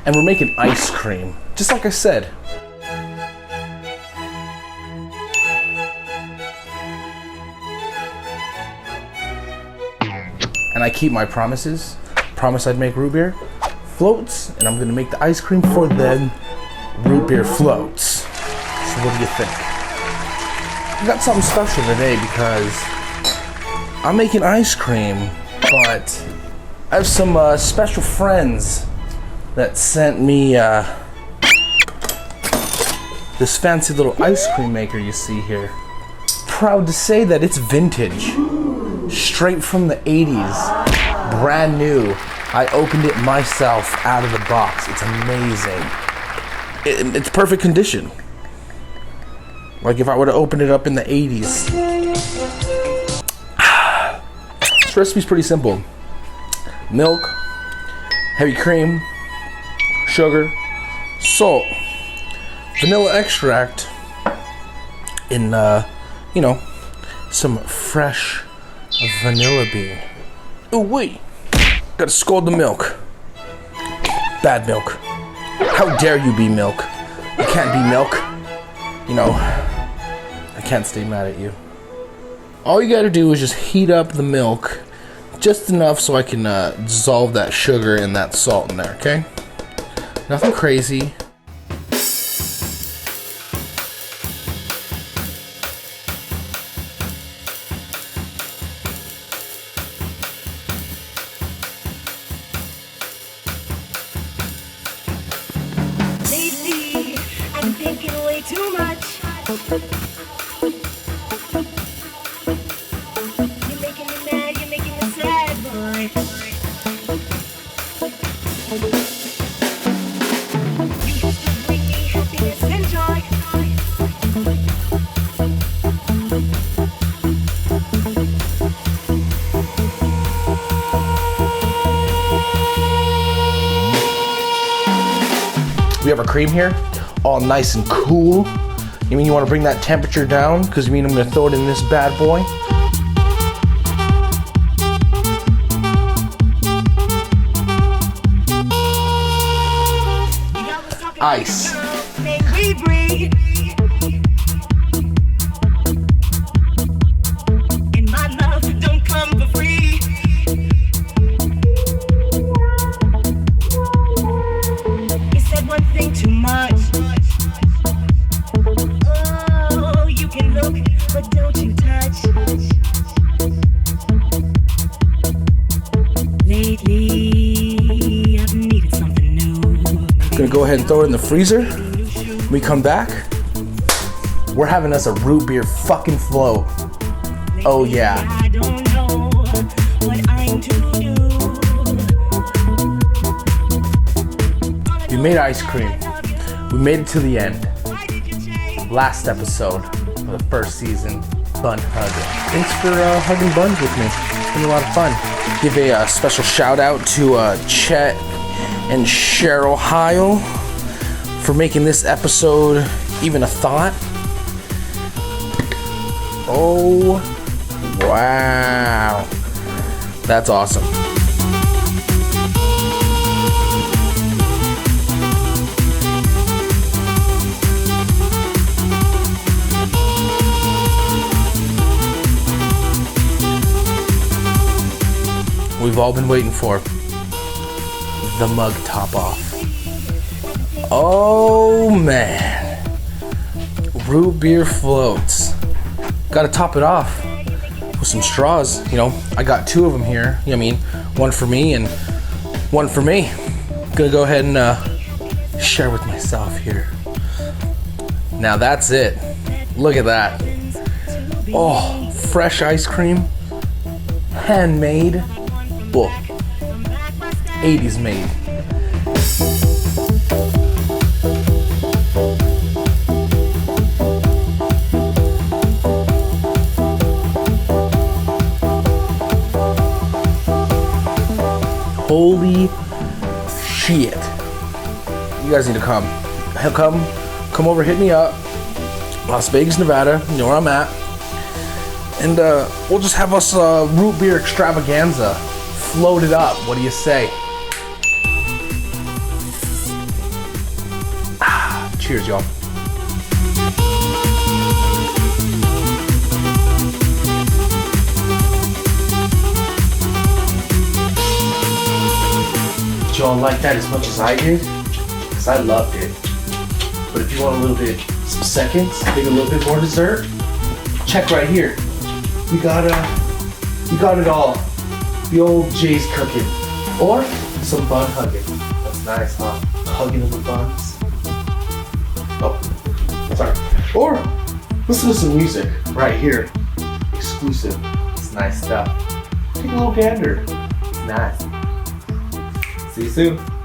and we're making ice cream, just like I said. And I keep my promises. Promise I'd make root beer floats, and I'm gonna make the ice cream for the root beer floats. So what do you think? I got something special today because I'm making ice cream, but I have some special friends that sent me this fancy little ice cream maker you see here. Proud to say that it's vintage, straight from the 80s, brand new. I opened it myself out of the box. It's amazing. It's perfect condition. Like if I would have opened it up in the 80s. This recipe's pretty simple. Milk, heavy cream, sugar, salt, vanilla extract, and you know, some fresh vanilla bean. Oh wait, gotta scald the milk. Bad milk. How dare you be milk? You can't be milk. You know, I can't stay mad at you. All you gotta do is just heat up the milk just enough so I can dissolve that sugar and that salt in there, okay? Nothing crazy. Lately, I'm thinking way too much. You're making me mad, you're making me sad, boy. You used to bring me happiness and joy. We have our cream here, all nice and cool. You mean you want to bring that temperature down? Because you mean I'm going to throw it in this bad boy? Ice. Make me breathe. And my love don't come for free. You said one thing too much. Oh, you can look, but don't you touch. Lately, I've needed something new. Gonna go ahead and throw it in the freezer. When we come back, we're having us a root beer fucking float. Oh yeah. I don't know what I'm to do. We made ice cream. We made it to the end. Last episode of the first season, Bun Huggin. Thanks for hugging buns with me. It's been a lot of fun. Give a special shout out to Chet and Cheryl Heil for making this episode even a thought. Oh, wow. That's awesome. We've all been waiting for the mug top off. Oh man, root beer floats. Gotta top it off with some straws. You know, I got two of them here. You know what I mean? One for me and one for me. Gonna go ahead and share with myself here. Now that's it. Look at that. Oh, fresh ice cream, handmade. Well, 80s made. Holy shit. You guys need to come. Come over, hit me up. Las Vegas, Nevada. You know where I'm at. And we'll just have us a root beer extravaganza. Float it up. What do you say? Cheers, y'all. Did y'all like that as much as I did? Because I loved it. But if you want a little bit, some seconds, maybe a little bit more dessert, check right here. We got it all. The old Jay's cooking. Or some bun hugging. That's nice, huh? Hugging in the buns. Oh, sorry. Or listen to some music right here. Exclusive. It's nice stuff. Take a little gander. It's nice. See you soon.